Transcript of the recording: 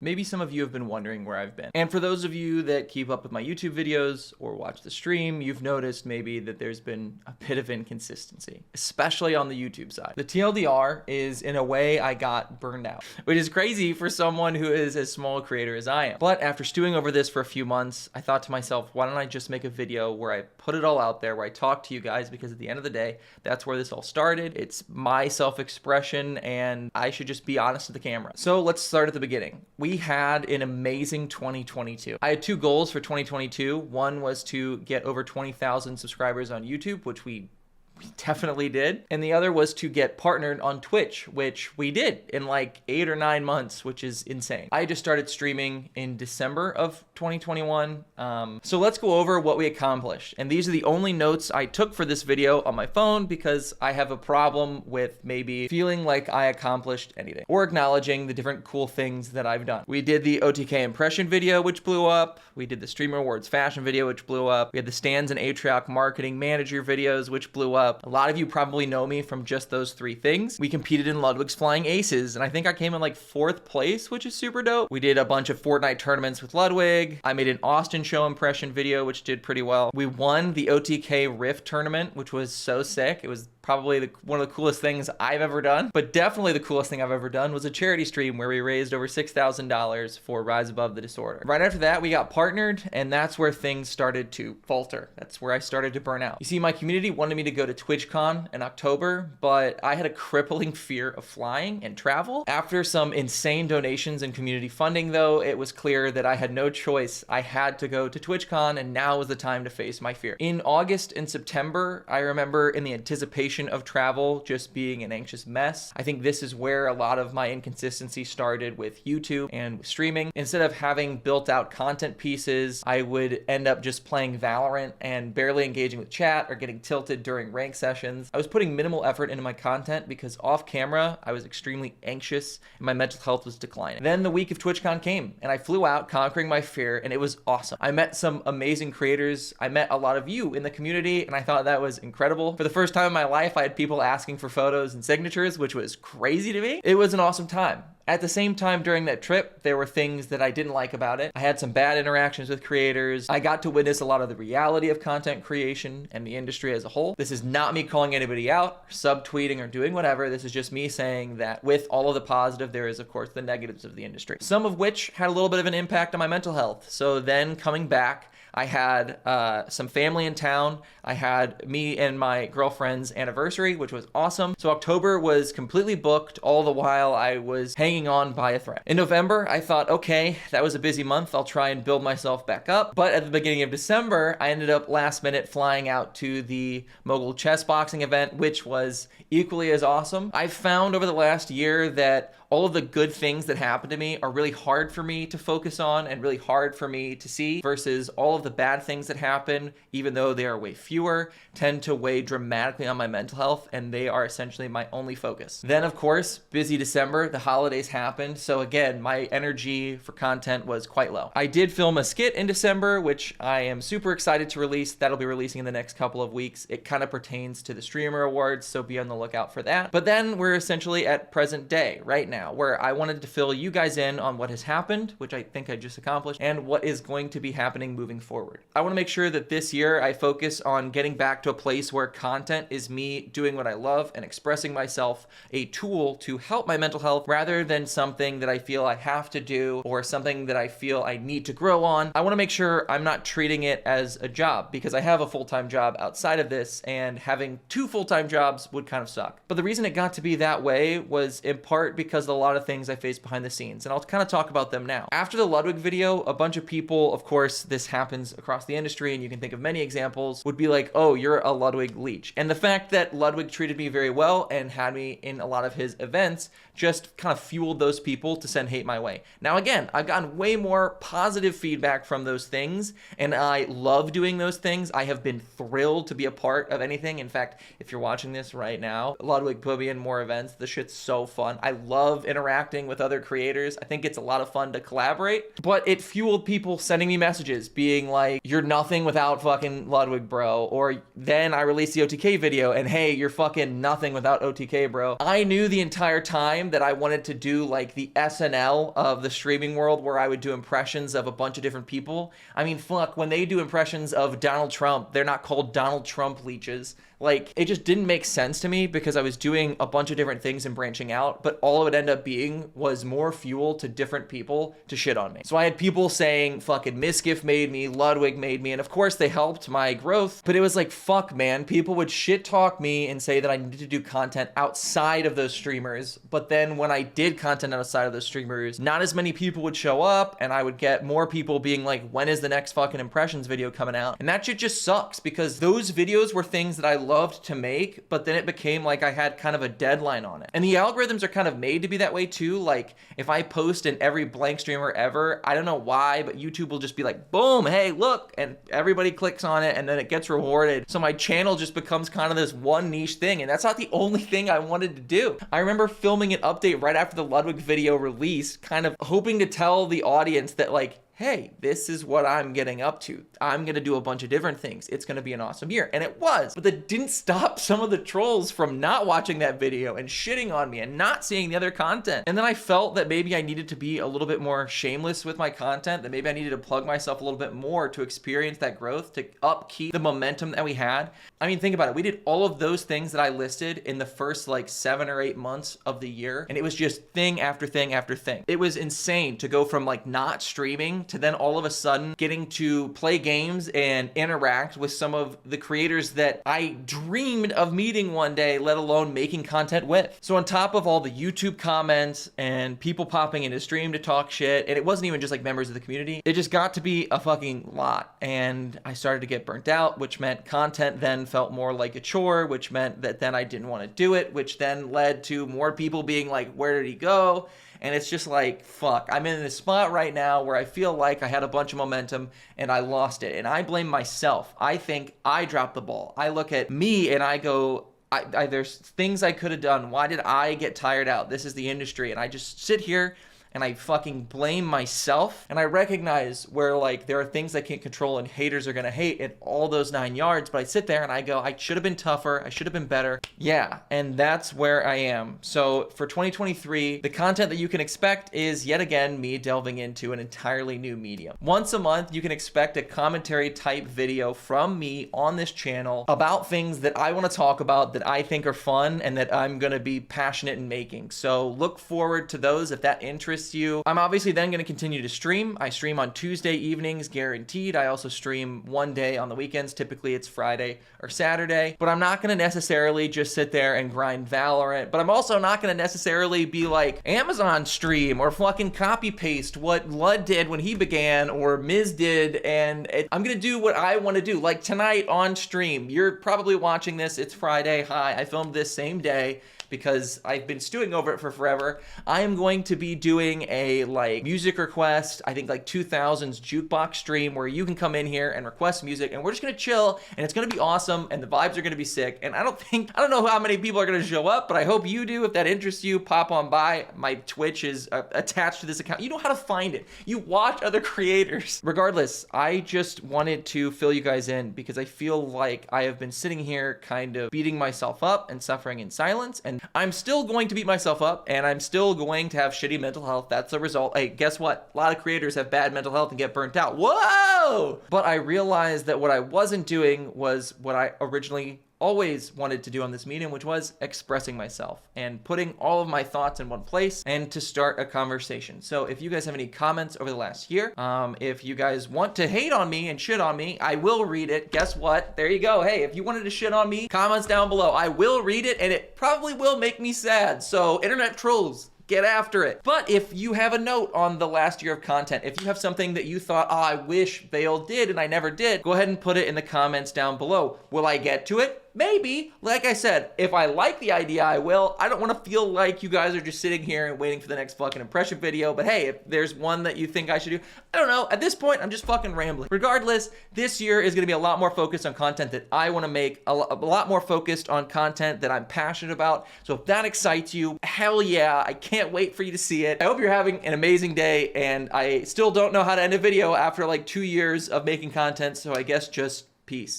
Maybe some of you have been wondering where I've been. And for those of you that keep up with my YouTube videos or watch the stream, you've noticed maybe that there's been a bit of inconsistency, especially on the YouTube side. The TLDR is, in a way, I got burned out, which is crazy for someone who is as small a creator as I am. But after stewing over this for a few months, I thought to myself, why don't I just make a video where I put it all out there, where I talk to you guys, because at the end of the day, that's where this all started. It's my self-expression and I should just be honest to the camera. So let's start at the beginning. We had an amazing 2022. I had two goals for 2022. One was to get over 20,000 subscribers on YouTube, which we definitely did. And the other was to get partnered on Twitch, which we did in like 8 or 9 months, which is insane. I just started streaming in December of 2021. So let's go over what we accomplished. And these are the only notes I took for this video on my phone because I have a problem with maybe feeling like I accomplished anything or acknowledging the different cool things that I've done. We did the OTK impression video, which blew up. We did the Streamer Awards fashion video, which blew up. We had the Stans and Atrioc marketing manager videos, which blew up. A lot of you probably know me from just those 3 things. We competed in Ludwig's Flying Aces, and I think I came in like 4th place, which is super dope. We did a bunch of Fortnite tournaments with Ludwig. I made an Austin show impression video, which did pretty well. We won the OTK Rift tournament, which was so sick. It was probably one of the coolest things I've ever done, but definitely the coolest thing I've ever done was a charity stream where we raised over $6,000 for Rise Above the Disorder. Right after that, we got partnered, and that's where things started to falter. That's where I started to burn out. You see, my community wanted me to go to TwitchCon in October, but I had a crippling fear of flying and travel. After some insane donations and community funding, though, it was clear that I had no choice. I had to go to TwitchCon, and now was the time to face my fear. In August and September, I remember in the anticipation of travel just being an anxious mess. I think this is where a lot of my inconsistency started with YouTube and with streaming. Instead of having built out content pieces, I would end up just playing Valorant and barely engaging with chat or getting tilted during rank sessions. I was putting minimal effort into my content because off camera, I was extremely anxious and my mental health was declining. Then the week of TwitchCon came and I flew out conquering my fear, and it was awesome. I met some amazing creators. I met a lot of you in the community, and I thought that was incredible. For the first time in my life, I had people asking for photos and signatures, which was crazy to me. It was an awesome time. At the same time, during that trip, there were things that I didn't like about it. I had some bad interactions with creators. I got to witness a lot of the reality of content creation and the industry as a whole. This is not me calling anybody out, subtweeting, or doing whatever. This is just me saying that with all of the positive, there is, of course, the negatives of the industry. Some of which had a little bit of an impact on my mental health. So then coming back, I had some family in town. I had me and my girlfriend's anniversary, which was awesome. So October was completely booked, all the while I was hanging on by a thread. In November, I thought, okay, that was a busy month. I'll try and build myself back up. But at the beginning of December, I ended up last minute flying out to the Mogul Chess Boxing event, which was equally as awesome. I've found over the last year that all of the good things that happen to me are really hard for me to focus on and really hard for me to see, versus all of the bad things that happen, even though they are way fewer, tend to weigh dramatically on my mental health, and they are essentially my only focus. Then, of course, busy December, the holidays happened, so again, my energy for content was quite low. I did film a skit in December, which I am super excited to release. That'll be releasing in the next couple of weeks. It kind of pertains to the Streamer Awards, so be on the lookout for that. But then we're essentially at present day, right now, where I wanted to fill you guys in on what has happened, which I think I just accomplished, and what is going to be happening moving forward. I want to make sure that this year I focus on getting back to a place where content is me doing what I love and expressing myself, a tool to help my mental health rather than something that I feel I have to do or something that I feel I need to grow on. I want to make sure I'm not treating it as a job, because I have a full-time job outside of this, and having 2 full-time jobs would kind of suck. But the reason it got to be that way was in part because of a lot of things I faced behind the scenes, and I'll kind of talk about them now. After the Ludwig video, a bunch of people, of course, this happens across the industry, and you can think of many examples, would be like, oh, you're a Ludwig leech. And the fact that Ludwig treated me very well and had me in a lot of his events just kind of fueled those people to send hate my way. Now, again, I've gotten way more positive feedback from those things, and I love doing those things. I have been thrilled to be a part of anything. In fact, if you're watching this right now, Ludwig put me in more events. This shit's so fun. I love love interacting with other creators. I think it's a lot of fun to collaborate, but it fueled people sending me messages being like, you're nothing without fucking Ludwig, bro. Or then I released the OTK video and hey, you're fucking nothing without OTK, bro. I knew the entire time that I wanted to do like the SNL of the streaming world where I would do impressions of a bunch of different people. I mean, fuck, when they do impressions of Donald Trump, they're not called Donald Trump leeches. Like, it just didn't make sense to me because I was doing a bunch of different things and branching out, but all it would end up being was more fuel to different people to shit on me. So I had people saying fucking Misgift made me, Ludwig made me, and of course they helped my growth, but it was like, fuck, man. People would shit talk me and say that I needed to do content outside of those streamers, but then when I did content outside of those streamers, not as many people would show up, and I would get more people being like, when is the next fucking impressions video coming out? And that shit just sucks because those videos were things that I loved to make, but then it became like I had kind of a deadline on it. And the algorithms are kind of made to be that way too. Like if I post in every blank streamer ever, I don't know why, but YouTube will just be like, boom, hey, look, and everybody clicks on it and then it gets rewarded. So my channel just becomes kind of this one niche thing, and that's not the only thing I wanted to do. I remember filming an update right after the Ludwig video release, kind of hoping to tell the audience that like, hey, this is what I'm getting up to. I'm gonna do a bunch of different things. It's gonna be an awesome year. And it was, but that didn't stop some of the trolls from not watching that video and shitting on me and not seeing the other content. And then I felt that maybe I needed to be a little bit more shameless with my content, that maybe I needed to plug myself a little bit more to experience that growth, to upkeep the momentum that we had. I mean, think about it. We did all of those things that I listed in the first like 7 or 8 months of the year. And it was just thing after thing after thing. It was insane to go from like not streaming to then all of a sudden getting to play games and interact with some of the creators that I dreamed of meeting one day, let alone making content with. So on top of all the YouTube comments and people popping into stream to talk shit, and it wasn't even just like members of the community, it just got to be a fucking lot. And I started to get burnt out, which meant content then felt more like a chore, which meant that then I didn't want to do it, which then led to more people being like, where did he go? And it's just like, fuck, I'm in this spot right now where I feel like I had a bunch of momentum and I lost it. And I blame myself. I think I dropped the ball. I look at me and I go, there's things I could have done. Why did I get tired out? This is the industry. And I just sit here and I fucking blame myself. And I recognize where like there are things I can't control and haters are gonna hate and all those 9 yards, but I sit there and I go, I should have been tougher, I should have been better. Yeah, and that's where I am. So for 2023, the content that you can expect is yet again me delving into an entirely new medium. Once a month, you can expect a commentary type video from me on this channel about things that I wanna talk about that I think are fun and that I'm gonna be passionate in making. So look forward to those if that interests you. I'm obviously then going to continue to stream. I stream on Tuesday evenings, guaranteed. I also stream one day on the weekends. Typically it's Friday or Saturday, but I'm not going to necessarily just sit there and grind Valorant, but I'm also not going to necessarily be like Amazon stream or fucking copy paste what Lud did when he began or Miz did. And I'm going to do what I want to do. Like tonight on stream, you're probably watching this. It's Friday. Hi, I filmed this same day because I've been stewing over it for forever. I am going to be doing a like music request, I think like 2000s jukebox stream where you can come in here and request music and we're just gonna chill and it's gonna be awesome and the vibes are gonna be sick. And I don't know how many people are gonna show up, but I hope you do. If that interests you, pop on by. My Twitch is attached to this account. You know how to find it. You watch other creators. Regardless, I just wanted to fill you guys in because I feel like I have been sitting here kind of beating myself up and suffering in silence, and I'm still going to beat myself up and I'm still going to have shitty mental health. That's the result. Hey, guess what? A lot of creators have bad mental health and get burnt out. Whoa! But I realized that what I wasn't doing was what I originally always wanted to do on this medium, which was expressing myself and putting all of my thoughts in one place and to start a conversation. So if you guys have any comments over the last year, if you guys want to hate on me and shit on me, I will read it. Guess what? There you go. Hey, if you wanted to shit on me, comments down below. I will read it and it probably will make me sad. So internet trolls, get after it. But if you have a note on the last year of content, if you have something that you thought, oh, I wish Vale did and I never did, go ahead and put it in the comments down below. Will I get to it? Maybe, like I said, if I like the idea, I will. I don't want to feel like you guys are just sitting here and waiting for the next fucking impression video, but hey, if there's one that you think I should do, I don't know. At this point, I'm just fucking rambling. Regardless, this year is going to be a lot more focused on content that I want to make, a lot more focused on content that I'm passionate about. So if that excites you, hell yeah, I can't wait for you to see it. I hope you're having an amazing day, and I still don't know how to end a video after like 2 years of making content, so I guess just peace.